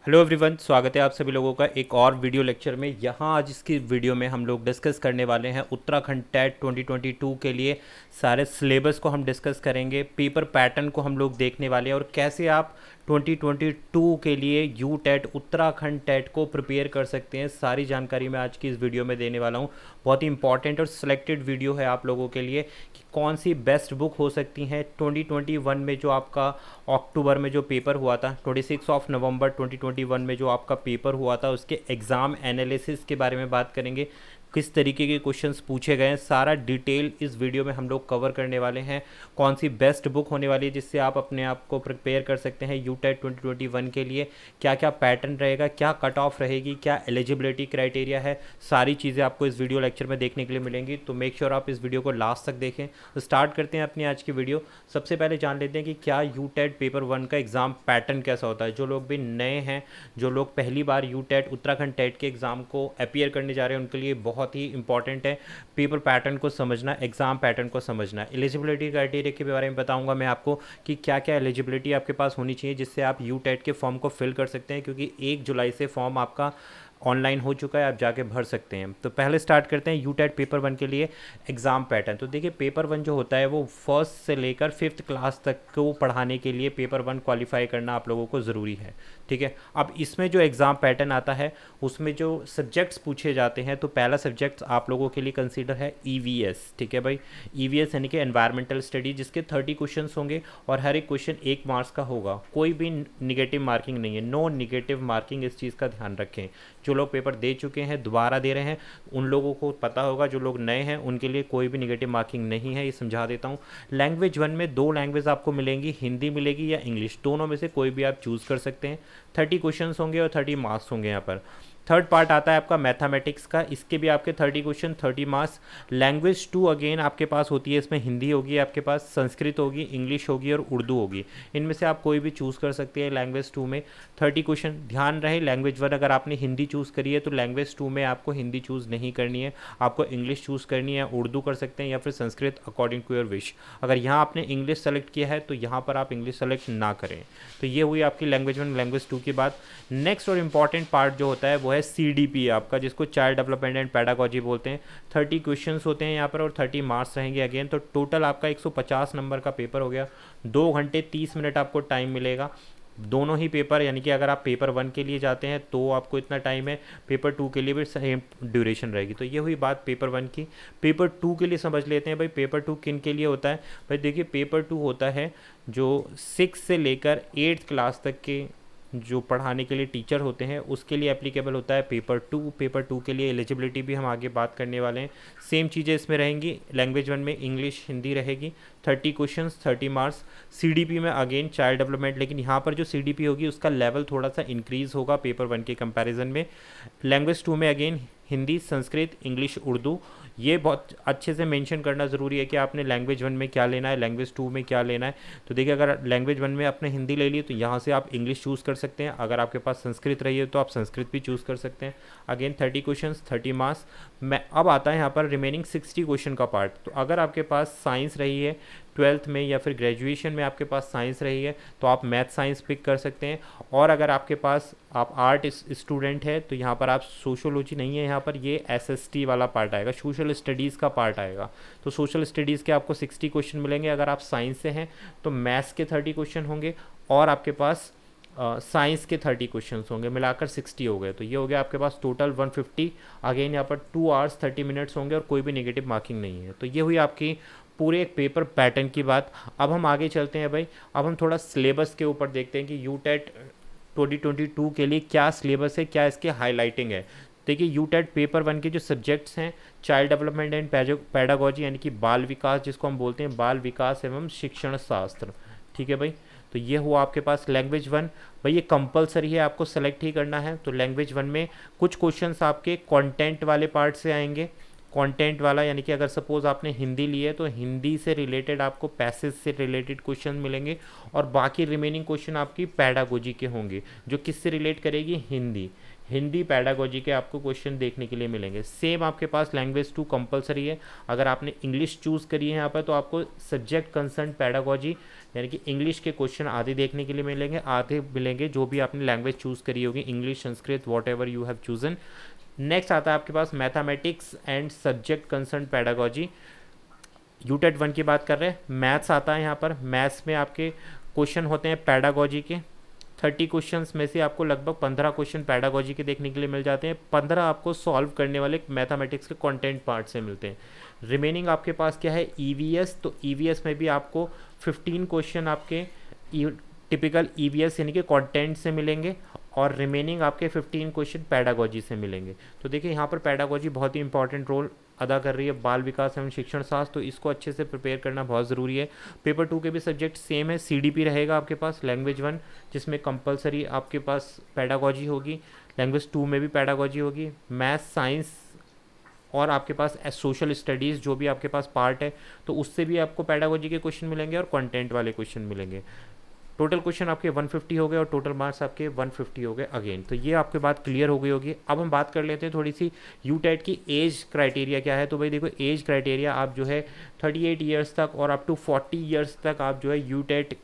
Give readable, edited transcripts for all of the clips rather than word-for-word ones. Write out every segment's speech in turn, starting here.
Hello everyone, स्वागत है आप सभी लोगों का एक और वीडियो लेक्चर में। यहाँ आज इसकी वीडियो में हम लोग डिस्कस करने वाले हैं उत्तराखंड टेट 2022 के लिए सारे सिलेबस को हम डिस्कस करेंगे। पेपर पैटर्न को हम लोग देखने वाले हैं और कैसे आप 2022 के लिए यू टेट उत्तराखंड टेट को प्रिपेयर कर सकते हैं। सारी जानकारी मैं आज की इस वीडियो में देने वाला हूँ। बहुत ही इंपॉर्टेंट और सिलेक्टेड वीडियो है आप लोगों के लिए कि कौन सी बेस्ट बुक हो सकती हैं 2021 में। जो आपका अक्टूबर में जो पेपर हुआ था, 26 नवंबर 2021 में जो आपका पेपर हुआ था, उसके एग्ज़ाम एनालिसिस के बारे में बात करेंगे। किस तरीके के क्वेश्चंस पूछे गए हैं, सारा डिटेल इस वीडियो में हम लोग कवर करने वाले हैं। कौन सी बेस्ट बुक होने वाली है जिससे आप अपने आप को प्रिपेयर कर सकते हैं यू टेट 2021 के लिए। क्या क्या पैटर्न रहेगा, क्या कट ऑफ रहेगी, क्या एलिजिबिलिटी क्राइटेरिया है, सारी चीज़ें आपको इस वीडियो लेक्चर में देखने के लिए मिलेंगी। तो मेक श्योर आप इस वीडियो को लास्ट तक देखें। तो स्टार्ट करते हैं अपनी आज की वीडियो। सबसे पहले जान लेते हैं कि क्या यू टेट पेपर 1 का एग्ज़ाम पैटर्न कैसा होता है। जो लोग भी नए हैं, जो लोग पहली बार यू टेट उत्तराखंड टेट के एग्ज़ाम को अपीयर करने जा रहे हैं, उनके लिए बहुत ही इंपॉर्टेंट है पेपर पैटर्न को समझना, एग्ज़ाम पैटर्न को समझना। एलिजिबिलिटी क्राइटेरिया के बारे में बताऊंगा मैं आपको कि क्या क्या एलिजिबिलिटी आपके पास होनी चाहिए जिससे आप यू टेट के फॉर्म को फिल कर सकते हैं, क्योंकि 1 जुलाई से फॉर्म आपका ऑनलाइन हो चुका है, आप जाके भर सकते हैं। तो पहले स्टार्ट करते हैं यू टेट पेपर 1 के लिए एग्ज़ाम पैटर्न। तो देखिए, पेपर 1 जो होता है वो फर्स्ट से लेकर 5th क्लास तक को पढ़ाने के लिए पेपर 1 क्वालिफाई करना आप लोगों को ज़रूरी है। ठीक है, अब इसमें जो एग्ज़ाम पैटर्न आता है उसमें जो सब्जेक्ट्स पूछे जाते हैं, तो पहला सब्जेक्ट आप लोगों के लिए कंसीडर है EVS। ठीक है भाई, EVS यानी कि एनवायरमेंटल स्टडी, जिसके 30 क्वेश्चन होंगे और हर एक क्वेश्चन 1 मार्क्स का होगा। कोई भी निगेटिव मार्किंग नहीं है, नो निगेटिव मार्किंग, इस चीज़ का ध्यान रखें। जो लोग पेपर दे चुके हैं, दोबारा दे रहे हैं, उन लोगों को पता होगा। जो लोग नए हैं उनके लिए कोई भी निगेटिव मार्किंग नहीं है, ये समझा देता हूँ। लैंग्वेज 1 में 2 लैंग्वेज आपको मिलेंगी, हिंदी मिलेगी या इंग्लिश, दोनों में से कोई भी आप चूज़ कर सकते हैं। 30 क्वेश्चन होंगे और 30 मार्क्स होंगे यहाँ पर। थर्ड पार्ट आता है आपका मैथमेटिक्स का, इसके भी आपके 30 क्वेश्चन 30 मार्क्स। लैंग्वेज 2 अगेन आपके पास होती है, इसमें हिंदी होगी, आपके पास संस्कृत होगी, इंग्लिश होगी और उर्दू होगी। इनमें से आप कोई भी चूज़ कर सकते हैं। लैंग्वेज 2 में 30 क्वेश्चन। ध्यान रहे, लैंग्वेज 1 अगर आपने हिंदी चूज़ करी है तो लैंग्वेज 2 में आपको हिंदी चूज़ नहीं करनी है, आपको इंग्लिश चूज़ करनी है। उर्दू कर सकते हैं या फिर Sanskrit, according to your wish. अगर यहाँ आपने इंग्लिश सेलेक्ट किया है तो यहाँ पर आप इंग्लिश सेलेक्ट ना करें। तो ये हुई आपकी लैंग्वेज 1 लैंग्वेज 2 की बात। नेक्स्ट और इम्पॉर्टेंट पार्ट जो होता है वो है CDP आपका, जिसको चाइल्ड डेवलपमेंट एंड पैडागोजी बोलते हैं। 30 क्वेश्चंस होते हैं यहाँ पर और 30 मार्क्स रहेंगे अगेन। तो टोटल आपका 150 नंबर का पेपर हो गया। 2 घंटे 30 मिनट आपको टाइम मिलेगा दोनों ही पेपर, यानी कि अगर आप पेपर 1 के लिए जाते हैं तो आपको इतना टाइम है, पेपर 2 के लिए भी सेम ड्यूरेशन रहेगी। तो ये हुई बात पेपर 1 की। पेपर 2 के लिए समझ लेते हैं भाई, पेपर 2 किन के लिए होता है। भाई देखिए, पेपर 2 होता है जो 6 से लेकर 8th क्लास तक के जो पढ़ाने के लिए टीचर होते हैं उसके लिए एप्लीकेबल होता है पेपर 2। पेपर 2 के लिए एलिजिबिलिटी भी हम आगे बात करने वाले हैं। सेम चीज़ें इसमें रहेंगी। लैंग्वेज 1 में इंग्लिश हिंदी रहेगी, 30 क्वेश्चंस 30 मार्क्स। CDP में अगेन चाइल्ड डेवलपमेंट, लेकिन यहाँ पर जो CDP होगी उसका लेवल थोड़ा सा इंक्रीज़ होगा पेपर 1 के कंपैरिजन में। लैंग्वेज 2 में अगेन हिंदी, संस्कृत, इंग्लिश, उर्दू। ये बहुत अच्छे से मेंशन करना ज़रूरी है कि आपने लैंग्वेज 1 में क्या लेना है, लैंग्वेज 2 में क्या लेना है। तो देखिए, अगर लैंग्वेज 1 में आपने हिंदी ले ली तो यहाँ से आप इंग्लिश चूज़ कर सकते हैं। अगर आपके पास संस्कृत रही है तो आप संस्कृत भी चूज़ कर सकते हैं। Again 30 question 30 marks. मैं अब आता है यहाँ पर रिमेनिंग 60 क्वेश्चन का पार्ट। तो अगर आपके पास साइंस रही है 12th में या फिर ग्रेजुएशन में आपके पास साइंस रही है तो आप मैथ साइंस पिक कर सकते हैं। और अगर आपके पास आप आर्ट स्टूडेंट है तो यहाँ पर आप सोशोलॉजी नहीं है, यहाँ पर ये SST वाला पार्ट आएगा, सोशल स्टडीज़ का पार्ट आएगा। तो सोशल स्टडीज़ के आपको 60 क्वेश्चन मिलेंगे। अगर आप साइंस से हैं तो मैथ्स के 30 क्वेश्चन होंगे और आपके पास साइंस के 30 क्वेश्चन होंगे, मिलाकर 60 हो गए। तो ये हो गया आपके पास टोटल 150। अगेन यहाँ पर 2 आवर्स 30 मिनट्स होंगे और कोई भी नेगेटिव मार्किंग नहीं है। तो ये हुई आपकी पूरे एक पेपर पैटर्न की बात। अब हम आगे चलते हैं भाई, अब हम थोड़ा सिलेबस के ऊपर देखते हैं कि यू टेट 2022 के लिए क्या सिलेबस है, क्या इसकी हाईलाइटिंग है। देखिए, यू टेट पेपर 1 के जो सब्जेक्ट्स हैं, चाइल्ड डेवलपमेंट एंड पैडागोजी यानी कि बाल विकास, जिसको हम बोलते हैं बाल विकास एवं शिक्षण शास्त्र। ठीक है भाई, तो ये हुआ आपके पास लैंग्वेज 1। भाई ये कंपलसरी है, आपको सेलेक्ट ही करना है। तो लैंग्वेज 1 में कुछ क्वेश्चंस आपके कंटेंट वाले पार्ट से आएंगे। कंटेंट वाला यानी कि अगर सपोज आपने हिंदी ली है तो हिंदी से रिलेटेड आपको पैसेज से रिलेटेड क्वेश्चन मिलेंगे और बाकी रिमेनिंग क्वेश्चन आपकी पैडागोजी के होंगे, जो किससे रिलेट करेगी, हिंदी। हिंदी पैडागोजी के आपको क्वेश्चन देखने के लिए मिलेंगे। सेम आपके पास लैंग्वेज 2 कंपलसरी है। अगर आपने इंग्लिश चूज़ करी है यहाँ पर तो आपको सब्जेक्ट कंसर्न पैडागोजी यानी कि इंग्लिश के क्वेश्चन आधे देखने के लिए मिलेंगे, आधे मिलेंगे जो भी आपने लैंग्वेज चूज़ करी होगी, English, Sanskrit, whatever you have chosen. Next आता है आपके पास mathematics and subject concern pedagogy, UTET 1 की बात कर रहे हैं। मैथ्स आता है यहाँ पर, मैथ्स में आपके क्वेश्चन होते हैं पैडागोजी के। 30 क्वेश्चंस में से आपको लगभग 15 क्वेश्चन पैडागोजी के देखने के लिए मिल जाते हैं, 15 आपको सॉल्व करने वाले मैथमेटिक्स के कंटेंट पार्ट से मिलते हैं। रिमेनिंग आपके पास क्या है, ईवीएस, तो ईवीएस में भी आपको 15 क्वेश्चन आपके टिपिकल ईवीएस यानी कि कंटेंट से मिलेंगे और रिमेनिंग आपके 15 क्वेश्चन पैडागोजी से मिलेंगे। तो देखिए यहाँ पर पैडागोजी बहुत ही इंपॉर्टेंट रोल अदा कर रही है बाल विकास एवं शिक्षण शास्त्र, तो इसको अच्छे से प्रिपेयर करना बहुत ज़रूरी है। पेपर 2 के भी सब्जेक्ट सेम है, सीडीपी रहेगा आपके पास, लैंग्वेज 1 जिसमें कंपलसरी आपके पास पैडागोजी होगी, लैंग्वेज 2 में भी पैडागोजी होगी, मैथ्स, साइंस और आपके पास सोशल स्टडीज़ जो भी आपके पास पार्ट है तो उससे भी आपको पैडागोजी के क्वेश्चन मिलेंगे और कंटेंट वाले क्वेश्चन मिलेंगे। टोटल क्वेश्चन आपके 150 हो गए और टोटल मार्क्स आपके 150 हो गए अगेन। तो ये आपकी बात क्लियर हो गई होगी। अब हम बात कर लेते हैं थोड़ी सी यूटेट की एज क्राइटेरिया क्या है। तो भाई देखो एज क्राइटेरिया आप जो है 38 ईयर्स तक और अप टू 40 ईयर्स तक आप जो है यूटेट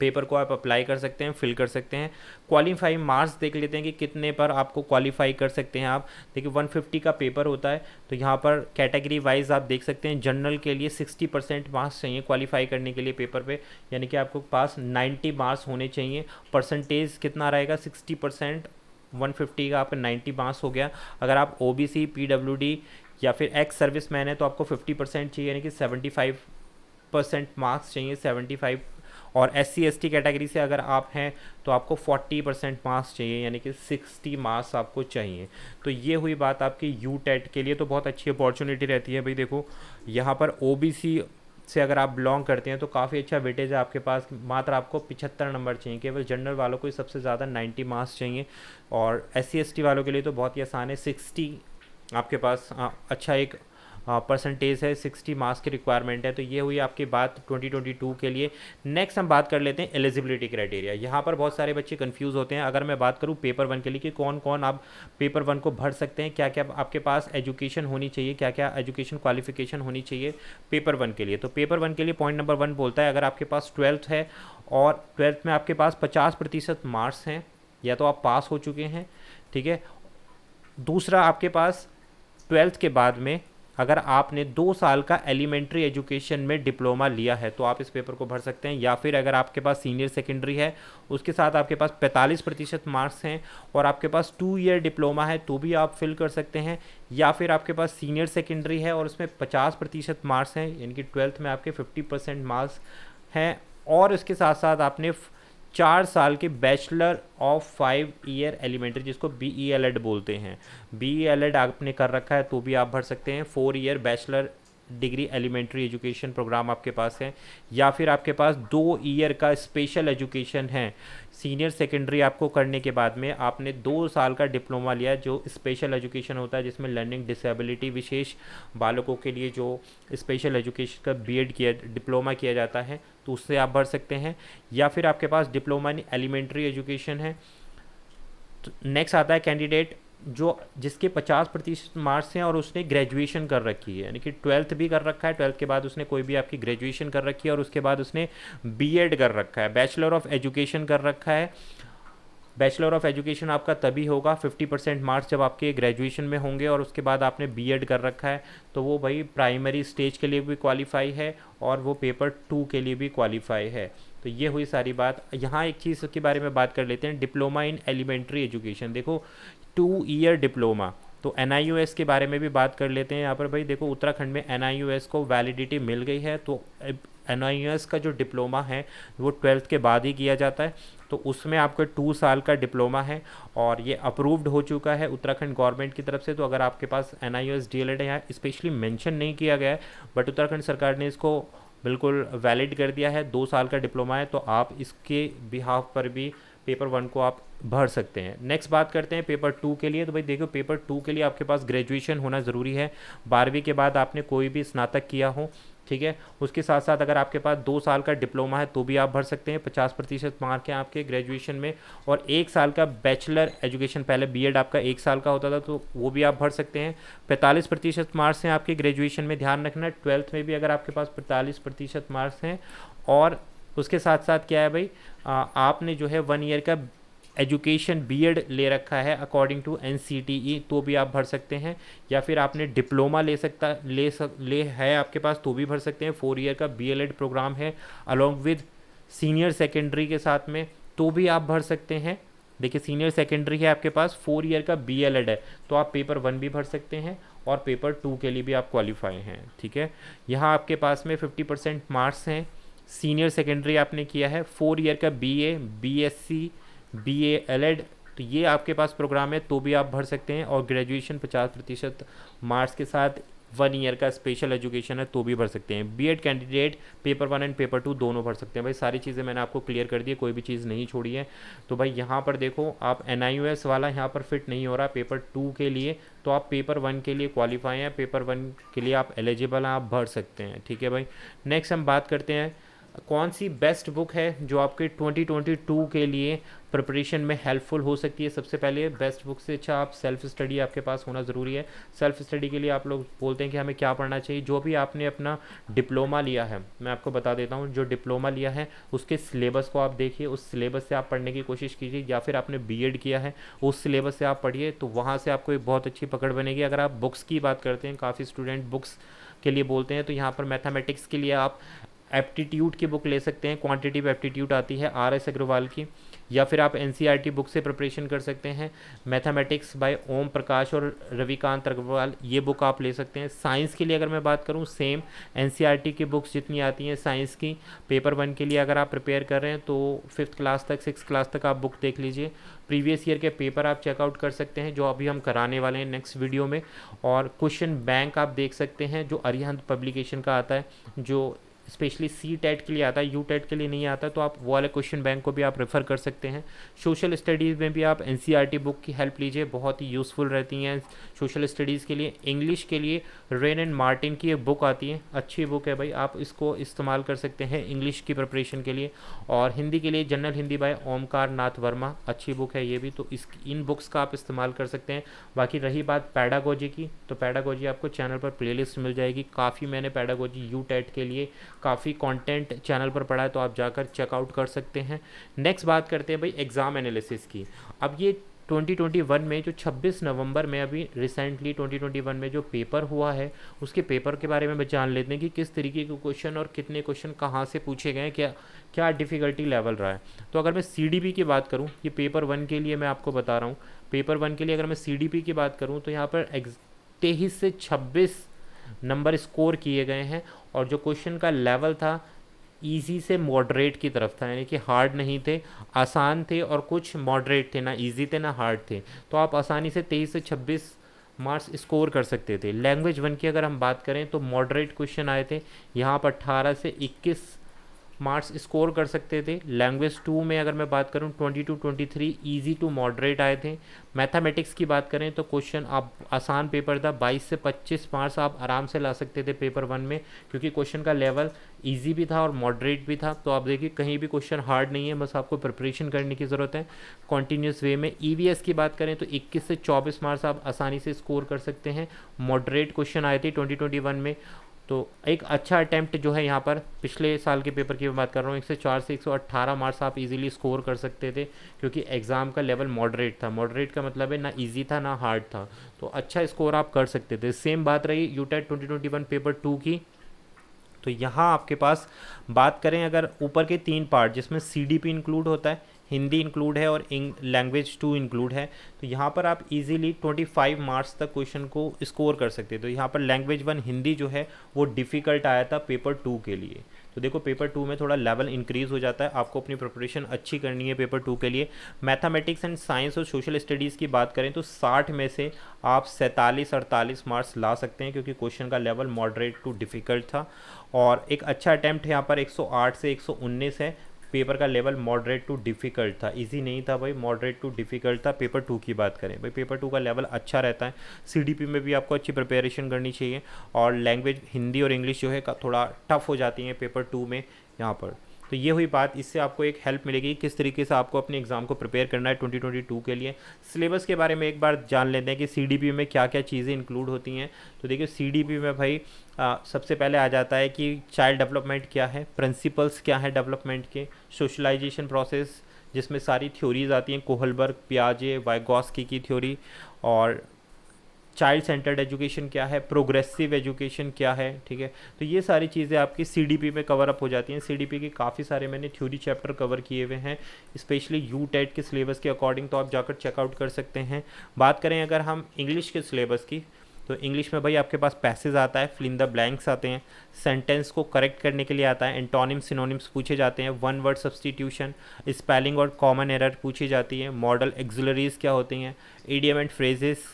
पेपर को आप अप्लाई कर सकते हैं, फिल कर सकते हैं। क्वालिफाइंग मार्क्स देख लेते हैं कि कितने पर आपको क्वालिफाई कर सकते हैं आप। देखिए 150 का पेपर होता है तो यहाँ पर कैटेगरी वाइज आप देख सकते हैं। जनरल के लिए 60% मार्क्स चाहिए क्वालिफाई करने के लिए पेपर पे, यानी कि आपको पास 90 मार्क्स होने चाहिए। परसेंटेज कितना रहेगा, 60%, 150 का आपका 90 मार्क्स हो गया। अगर आप OBC, PWD या फिर एक्स सर्विस मैन है तो आपको 50% चाहिए, यानी कि 75% मार्क्स चाहिए, 75। और SC ST कैटेगरी से अगर आप हैं तो आपको 40% मार्क्स चाहिए, यानी कि 60 मार्क्स आपको चाहिए। तो ये हुई बात आपकी यूटेट के लिए, तो बहुत अच्छी अपॉर्चुनिटी रहती है भाई। देखो यहाँ पर OBC से अगर आप बिलोंग करते हैं तो काफ़ी अच्छा वेटेज है आपके पास, मात्र आपको 75 नंबर चाहिए। केवल जनरल वालों को ही सबसे ज़्यादा 90 मार्क्स चाहिए और SC ST वालों के लिए तो बहुत ही आसान है, 60 आपके पास अच्छा एक परसेंटेज है, 60 मार्क्स की रिक्वायरमेंट है। तो ये हुई आपकी बात 2022 के लिए। नेक्स्ट हम बात कर लेते हैं एलिजिबिलिटी क्राइटेरिया। यहाँ पर बहुत सारे बच्चे कंफ्यूज होते हैं। अगर मैं बात करूँ पेपर 1 के लिए कि कौन कौन आप पेपर 1 को भर सकते हैं, क्या क्या आपके पास एजुकेशन होनी चाहिए, क्या क्या एजुकेशन क्वालिफिकेशन होनी चाहिए पेपर 1 के लिए। तो पेपर 1 के लिए पॉइंट नंबर 1 बोलता है अगर आपके पास 12th है और 12th में आपके पास 50% मार्क्स हैं या तो आप पास हो चुके हैं, ठीक है। दूसरा आपके पास 12th के बाद में अगर आपने 2 साल का एलिमेंट्री एजुकेशन में डिप्लोमा लिया है तो आप इस पेपर को भर सकते हैं। या फिर अगर आपके पास सीनियर सेकेंडरी है उसके साथ आपके पास 45% मार्क्स हैं और आपके पास 2 ईयर डिप्लोमा है तो भी आप फिल कर सकते हैं। या फिर आपके पास सीनियर सेकेंडरी है और उसमें 50% मार्क्स हैं, यानी कि 12th में आपके 50% मार्क्स हैं और इसके साथ साथ आपने 4 साल के बैचलर ऑफ 5 ईयर एलिमेंट्री जिसको BELED बोलते हैं, BELED आपने कर रखा है तो भी आप भर सकते हैं। 4 year bachelor degree elementary education program आपके पास है। या फिर आपके पास 2 ईयर का स्पेशल एजुकेशन है, सीनियर सेकेंडरी आपको करने के बाद में आपने 2 साल का डिप्लोमा लिया जो स्पेशल एजुकेशन होता है जिसमें लर्निंग डिसेबिलिटी विशेष बालकों के लिए जो स्पेशल एजुकेशन का BEd किया डिप्लोमा किया जाता है तो उससे आप भर सकते हैं। या फिर आपके पास डिप्लोमा इन एलिमेंट्री एजुकेशन है। तो नेक्स्ट आता है कैंडिडेट जो जिसके 50% मार्क्स हैं और उसने ग्रेजुएशन कर रखी है, यानी कि 12th भी कर रखा है, 12th के बाद उसने कोई भी आपकी ग्रेजुएशन कर रखी है और उसके बाद उसने BEd कर रखा है, बैचलर ऑफ एजुकेशन कर रखा है। बैचलर ऑफ एजुकेशन आपका तभी होगा 50% मार्क्स जब आपके ग्रेजुएशन में होंगे और उसके बाद आपने BEd कर रखा है तो वो भाई प्राइमरी स्टेज के लिए भी क्वालिफाई है और वो पेपर 2 के लिए भी क्वालिफाई है। तो ये हुई सारी बात। यहाँ एक चीज़ के बारे में बात कर लेते हैं, डिप्लोमा इन एलिमेंट्री एजुकेशन। देखो 2 ईयर डिप्लोमा, तो NIOS के बारे में भी बात कर लेते हैं। यहाँ पर भाई देखो उत्तराखंड में NIOS को वैलिडिटी मिल गई है तो NIOS का जो डिप्लोमा है वो 12th के बाद ही किया जाता है तो उसमें आपका 2 साल का डिप्लोमा है और ये अप्रूव्ड हो चुका है उत्तराखंड गवर्नमेंट की तरफ से। तो अगर आपके पास NIOS DLED है, यहाँ स्पेशली मेंशन नहीं किया गया है बट उत्तराखंड सरकार ने इसको बिल्कुल वैलिड कर दिया है, 2 साल का डिप्लोमा है तो आप इसके बिहाफ पर भी पेपर 1 को आप भर सकते हैं। नेक्स्ट बात करते हैं पेपर 2 के लिए। तो भाई देखो पेपर 2 के लिए आपके पास ग्रेजुएशन होना ज़रूरी है, 12वीं के बाद आपने कोई भी स्नातक किया हो ठीक है। उसके साथ साथ अगर आपके पास 2 साल का डिप्लोमा है तो भी आप भर सकते हैं, 50% मार्क हैं आपके ग्रेजुएशन में। और 1 साल का बैचलर एजुकेशन, पहले बीएड आपका 1 साल का होता था तो वो भी आप भर सकते हैं। 45% मार्क्स हैं आपके ग्रेजुएशन में, ध्यान रखना। 12th में भी अगर आपके पास 45% मार्क्स हैं। और उसके साथ साथ क्या है भाई, आपने जो है 1 ईयर का एजुकेशन बीएड ले रखा है अकॉर्डिंग टू एनसीटीई तो भी आप भर सकते हैं। या फिर आपने डिप्लोमा ले है आपके पास तो भी भर सकते हैं। 4 ईयर का बीएलएड प्रोग्राम है अलॉन्ग विद सीनियर सेकेंडरी के साथ में, तो भी आप भर सकते हैं। देखिए सीनियर सेकेंडरी है आपके पास, 4 ईयर का बीएलएड है, तो आप पेपर 1 भी भर सकते हैं और पेपर 2 के लिए भी आप क्वालिफाई हैं। ठीक है, यहाँ आपके पास में 50% मार्क्स हैं। सीनियर सेकेंडरी आपने किया है, 4 ईयर का बीए, बीएससी, बीए एलएड, तो ये आपके पास प्रोग्राम है तो भी आप भर सकते हैं। और ग्रेजुएशन 50% मार्क्स के साथ 1 ईयर का स्पेशल एजुकेशन है तो भी भर सकते हैं। B Ed candidate paper 1 and paper 2 दोनों भर सकते हैं। भाई सारी चीज़ें मैंने आपको क्लियर कर दी है, कोई भी चीज़ नहीं छोड़ी है। तो भाई यहाँ पर देखो, आप NIOS वाला यहाँ पर फिट नहीं हो रहा पेपर 2 के लिए, तो आप पेपर 1 के लिए क्वालिफाई हैं, पेपर 1 के लिए आप एलिजिबल हैं, आप भर सकते हैं। ठीक है भाई, नेक्स्ट हम बात करते हैं कौन सी बेस्ट बुक है जो आपके 2022 के लिए प्रिपरेशन में हेल्पफुल हो सकती है। सबसे पहले बेस्ट बुक से अच्छा आप सेल्फ स्टडी आपके पास होना ज़रूरी है। सेल्फ स्टडी के लिए आप लोग बोलते हैं कि हमें क्या पढ़ना चाहिए। जो भी आपने अपना डिप्लोमा लिया है, मैं आपको बता देता हूँ, जो डिप्लोमा लिया है उसके सिलेबस को आप देखिए, उस सिलेबस से आप पढ़ने की कोशिश कीजिए। या फिर आपने बीएड किया है उस सिलेबस से आप पढ़िए, तो वहाँ से आपको एक बहुत अच्छी पकड़ बनेगी। अगर आप बुक्स की बात करते हैं, काफ़ी स्टूडेंट बुक्स के लिए बोलते हैं, तो यहाँ पर मैथमेटिक्स के लिए आप एप्टीट्यूड की बुक ले सकते हैं, क्वांटिटिव एप्टीट्यूड आती है RS अग्रवाल की। या फिर आप NCERT बुक से प्रिपरेशन कर सकते हैं, मैथमेटिक्स बाय ओम प्रकाश और रविकांत अग्रवाल, ये बुक आप ले सकते हैं। साइंस के लिए अगर मैं बात करूं, सेम NCERT की बुक्स जितनी आती हैं साइंस की, पेपर 1 के लिए अगर आप प्रिपेयर कर रहे हैं तो 5th क्लास तक 6th क्लास तक आप बुक देख लीजिए। प्रीवियस ईयर के पेपर आप चेकआउट कर सकते हैं, जो अभी हम कराने वाले हैं नेक्स्ट वीडियो में। और क्वेश्चन बैंक आप देख सकते हैं, जो अरिहंत पब्लिकेशन का आता है, जो स्पेशली C-TET के लिए आता है, U-TET के लिए नहीं आता, तो आप वो वाले क्वेश्चन बैंक को भी आप रेफ़र कर सकते हैं। सोशल स्टडीज़ में भी आप NCERT बुक की हेल्प लीजिए, बहुत ही यूज़फुल रहती हैं सोशल स्टडीज़ के लिए। इंग्लिश के लिए रेन एंड मार्टिन की एक बुक आती है, अच्छी बुक है भाई, आप इसको इस्तेमाल कर सकते हैं इंग्लिश की प्रिपरेशन के लिए। और हिंदी के लिए जनरल हिंदी बाय ओमकार नाथ वर्मा, अच्छी बुक है ये भी, तो इन बुक्स का आप इस्तेमाल कर सकते हैं। बाकी रही बात पैडागोजी की, तो पैडागोजी आपको चैनल पर प्लेलिस्ट मिल जाएगी, काफ़ी मैंने पैडागोजी U-TET के लिए काफ़ी कंटेंट चैनल पर पढ़ा है, तो आप जाकर चेकआउट कर सकते हैं। नेक्स्ट बात करते हैं भाई एग्ज़ाम एनालिसिस की। अब ये 2021 में जो 26 नवंबर में अभी रिसेंटली 2021 में जो पेपर हुआ है, उसके पेपर के बारे में जान लेते हैं कि किस तरीके के क्वेश्चन और कितने क्वेश्चन कहाँ से पूछे गए हैं, क्या डिफ़िकल्टी लेवल रहा है। तो अगर मैं CDP की बात करूँ, ये पेपर 1 के लिए मैं आपको बता रहा हूँ, पेपर 1 के लिए अगर मैं CDP की बात करूँ तो यहाँ पर 23 से 26 नंबर स्कोर किए गए हैं। और जो क्वेश्चन का लेवल था इजी से मॉडरेट की तरफ था, यानी कि हार्ड नहीं थे, आसान थे, और कुछ मॉडरेट थे, ना इजी थे ना हार्ड थे। तो आप आसानी से 23 से 26 मार्क्स स्कोर कर सकते थे। लैंग्वेज 1 की अगर हम बात करें तो मॉडरेट क्वेश्चन आए थे, यहाँ पर 18 से 21 मार्क्स स्कोर कर सकते थे। लैंग्वेज 2 में अगर मैं बात करूं 20 to 23 इजी टू मॉडरेट आए थे। मैथमेटिक्स की बात करें तो क्वेश्चन आप आसान पेपर था, 22 से 25 मार्क्स आप आराम से ला सकते थे पेपर 1 में, क्योंकि क्वेश्चन का लेवल इजी भी था और मॉडरेट भी था। तो आप देखिए कहीं भी क्वेश्चन हार्ड नहीं है, बस आपको प्रिपरेशन करने की ज़रूरत है कॉन्टीन्यूस वे में। EVS की बात करें तो 21 से 24 मार्क्स आप आसानी से स्कोर कर सकते हैं। मॉडरेट क्वेश्चन आए थे 2021 में, तो एक अच्छा अटैम्प्ट जो है यहाँ पर पिछले साल के पेपर की मैं बात कर रहा हूँ, 104 से 118 मार्क्स आप इजीली स्कोर कर सकते थे, क्योंकि एग्ज़ाम का लेवल मॉडरेट था। मॉडरेट का मतलब है ना इजी था ना हार्ड था, तो अच्छा स्कोर आप कर सकते थे। सेम बात रही U-TET 2021 पेपर 2 की। तो यहाँ आपके पास बात करें अगर ऊपर के 3 पार्ट जिसमें CDP इंक्लूड होता है, हिंदी इंक्लूड है और लैंग्वेज 2 इंक्लूड है, तो यहाँ पर आप इजीली 25 मार्क्स तक क्वेश्चन को स्कोर कर सकते। तो यहाँ पर लैंग्वेज 1 हिंदी जो है वो डिफ़िकल्ट आया था पेपर 2 के लिए। तो देखो पेपर 2 में थोड़ा लेवल इंक्रीज़ हो जाता है, आपको अपनी प्रिपरेशन अच्छी करनी है पेपर 2 के लिए। मैथमेटिक्स एंड साइंस और सोशल स्टडीज़ की बात करें तो 60 में से आप 47-48 मार्क्स ला सकते हैं, क्योंकि क्वेश्चन का लेवल मॉडरेट टू डिफ़िकल्ट था। और एक अच्छा अटैम्प्ट यहाँ पर 108 से 119 है। पेपर का लेवल मॉडरेट टू डिफ़िकल्ट था, इजी नहीं था भाई, मॉडरेट टू डिफ़िकल्ट था। पेपर 2 की बात करें भाई, पेपर 2 का लेवल अच्छा रहता है। सीडीपी में भी आपको अच्छी प्रिपरेशन करनी चाहिए, और लैंग्वेज हिंदी और इंग्लिश जो है थोड़ा टफ हो जाती है पेपर 2 में यहाँ पर। तो ये हुई बात, इससे आपको एक हेल्प मिलेगी किस तरीके से आपको अपने एग्ज़ाम को प्रिपेयर करना है 2022 के लिए। सिलेबस के बारे में एक बार जान लेते हैं कि सीडीपी में क्या क्या चीज़ें इंक्लूड होती हैं। तो देखिए सीडीपी में भाई सबसे पहले आ जाता है कि चाइल्ड डेवलपमेंट क्या है, प्रिंसिपल्स क्या है डेवलपमेंट के, सोशलाइजेशन प्रोसेस जिसमें सारी थ्योरीज आती हैं, कोहलबर्ग, पियाजे, वाइगॉस्की की थ्योरी, और चाइल्ड सेंटर्ड एजुकेशन क्या है, प्रोग्रेसिव एजुकेशन क्या है, ठीक है। तो ये सारी चीज़ें आपकी सीडीपी में कवर अप हो जाती हैं। सीडीपी के काफ़ी सारे मैंने थ्योरी चैप्टर कवर किए हुए हैं, स्पेशली यू टेट के सिलेबस के अकॉर्डिंग, तो आप जाकर चेकआउट कर सकते हैं। बात करें अगर हम इंग्लिश के सिलेबस की, तो इंग्लिश में भाई आपके पास पैसेज आता है, फिल इन द ब्लैंक्स आते हैं, सेंटेंस को करेक्ट करने के लिए आता है, एंटोनिम्स सिनोनिम्स पूछे जाते हैं, वन वर्ड सब्स्टिट्यूशन, स्पेलिंग और कॉमन एरर पूछी जाती है, मॉडल एक्सिलरीज क्या होती हैं, इडियम एंड फ्रेजेस,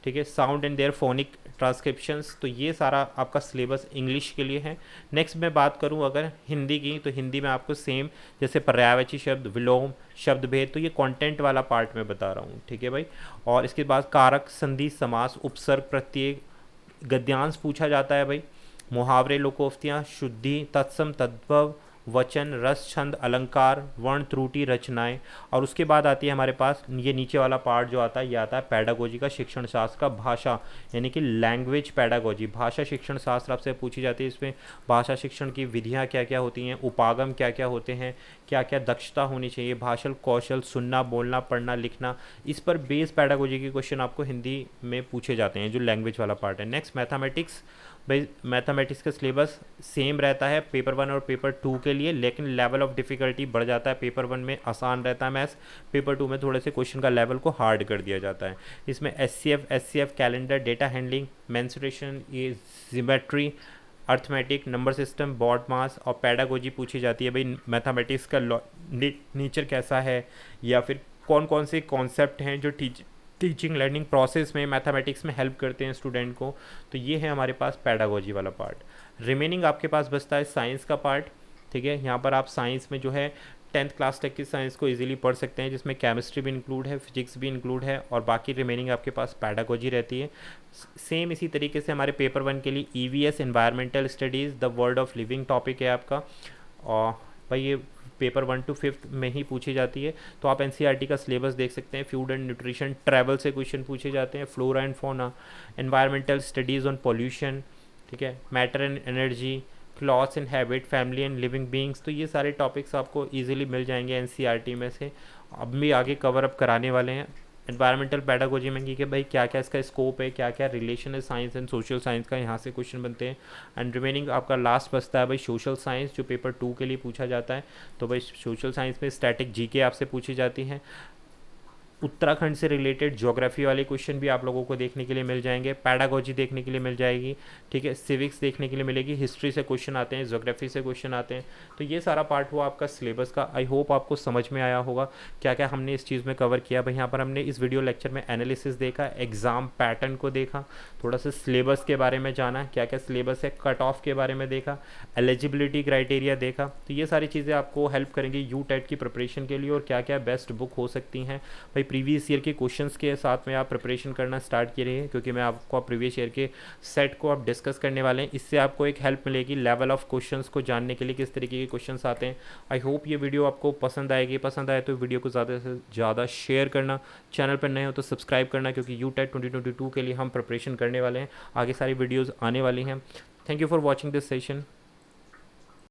ठीक है, साउंड एंड देयर फोनिक ट्रांसक्रिप्शंस। तो ये सारा आपका सिलेबस इंग्लिश के लिए है। नेक्स्ट मैं बात करूँ अगर हिंदी की, तो हिंदी में आपको सेम जैसे पर्यायवाची शब्द, विलोम, शब्द भेद, तो ये कंटेंट वाला पार्ट मैं बता रहा हूँ, ठीक है भाई। और इसके बाद कारक, संधि, समास, उपसर्ग, प्रत्यय, गद्यांश पूछा जाता है भाई, मुहावरे, लोकोक्तियाँ, शुद्धि, तत्सम, तद्भव, वचन, रस, छंद, अलंकार, वर्ण, त्रुटि, रचनाएं। और उसके बाद आती है हमारे पास ये नीचे वाला पार्ट जो आता है, ये आता है पैडागोजी का, शिक्षण शास्त्र का, भाषा यानी कि लैंग्वेज पैडागोजी, भाषा शिक्षण शास्त्र आपसे पूछी जाती है। इसमें भाषा शिक्षण की विधियाँ क्या क्या होती हैं, उपागम क्या क्या होते हैं, क्या क्या दक्षता होनी चाहिए, भाषा कौशल, सुनना, बोलना, पढ़ना, लिखना, इस पर बेस पैडागोजी के क्वेश्चन आपको हिंदी में पूछे जाते हैं, जो लैंग्वेज वाला पार्ट है। नेक्स्ट मैथमेटिक्स, भाई मैथमेटिक्स का सिलेबस सेम रहता है पेपर 1 और पेपर 2 के लिए, लेकिन लेवल ऑफ डिफ़िकल्टी बढ़ जाता है। पेपर 1 में आसान रहता है मैथ्स, पेपर 2 में थोड़े से क्वेश्चन का लेवल को हार्ड कर दिया जाता है। इसमें SCF, calendar, data handling, mensuration, ये geometry, arithmetic, number system, BODMAS और पैडागोजी पूछी जाती है। भाई मैथमेटिक्स का नेचर कैसा है, या फिर कौन कौन से कॉन्सेप्ट हैं जो टीचिंग लर्निंग प्रोसेस में मैथमेटिक्स में हेल्प करते हैं स्टूडेंट को। तो ये है हमारे पास पैडागोजी वाला पार्ट। रिमेनिंग आपके पास बचता है साइंस का पार्ट, ठीक है। यहाँ पर आप साइंस में जो है 10th क्लास तक की साइंस को इजीली पढ़ सकते हैं, जिसमें केमिस्ट्री भी इंक्लूड है, फिजिक्स भी इंक्लूड है, और बाकी रिमेनिंग आपके पास पैडागोजी रहती है। सेम इसी तरीके से हमारे पेपर 1 के लिए EVS, environmental studies, the world of living topic है आपका, और भाई ये पेपर 1 to 5 में ही पूछी जाती है। तो आप एनसीईआरटी का सिलेबस देख सकते हैं, फूड एंड न्यूट्रिशन, ट्रैवल से क्वेश्चन पूछे जाते हैं, flora and fauna, environmental studies on pollution, ठीक है, matter and energy, clothes and habit, family and living beings. तो ये सारे टॉपिक्स आपको ईजिली मिल जाएंगे एनसीईआरटी में से, अब भी आगे कवर अप कराने वाले हैं। एनवायरमेंटल पैडागोजी में कि भाई क्या क्या इसका स्कोप है, क्या क्या रिलेशन है साइंस एंड सोशल साइंस का, यहाँ से क्वेश्चन बनते हैं। एंड रिमेनिंग आपका लास्ट बचता है भाई सोशल साइंस, जो पेपर 2 के लिए पूछा जाता है। तो भाई सोशल साइंस में स्टैटिक जीके आपसे पूछी जाती हैं, उत्तराखंड से रिलेटेड ज्योग्राफी वाले क्वेश्चन भी आप लोगों को देखने के लिए मिल जाएंगे, पैडागोजी देखने के लिए मिल जाएगी, ठीक है, सिविक्स देखने के लिए मिलेगी, हिस्ट्री से क्वेश्चन आते हैं, ज्योग्राफी से क्वेश्चन आते हैं। तो ये सारा पार्ट हुआ आपका सिलेबस का। आई होप आपको समझ में आया होगा क्या क्या हमने इस चीज़ में कवर किया। भाई यहाँ पर हमने इस वीडियो लेक्चर में एनालिसिस देखा, एग्ज़ाम पैटर्न को देखा, थोड़ा सा सिलेबस के बारे में जाना, क्या क्या सिलेबस है, कट ऑफ के बारे में देखा, एलिजिबिलिटी क्राइटेरिया देखा। तो ये सारी चीज़ें आपको हेल्प करेंगी यू टेट की प्रिपरेशन के लिए, और क्या क्या बेस्ट बुक हो सकती हैं। भाई प्रीवियस ईयर के क्वेश्चंस के साथ में आप प्रिपरेशन करना स्टार्ट कीजिए, क्योंकि मैं आपको प्रीवियस ईयर के सेट को आप डिस्कस करने वाले हैं। इससे आपको एक हेल्प मिलेगी लेवल ऑफ क्वेश्चंस को जानने के लिए, किस तरीके के क्वेश्चंस आते हैं। आई होप ये वीडियो आपको पसंद आएगी, पसंद आए तो वीडियो को ज़्यादा से ज़्यादा शेयर करना, चैनल पर नए हो तो सब्सक्राइब करना, क्योंकि यू टेट 2022 के लिए हम प्रिपरेशन करने वाले हैं, आगे सारी वीडियोज़ आने वाली हैं। Thank you for watching this session.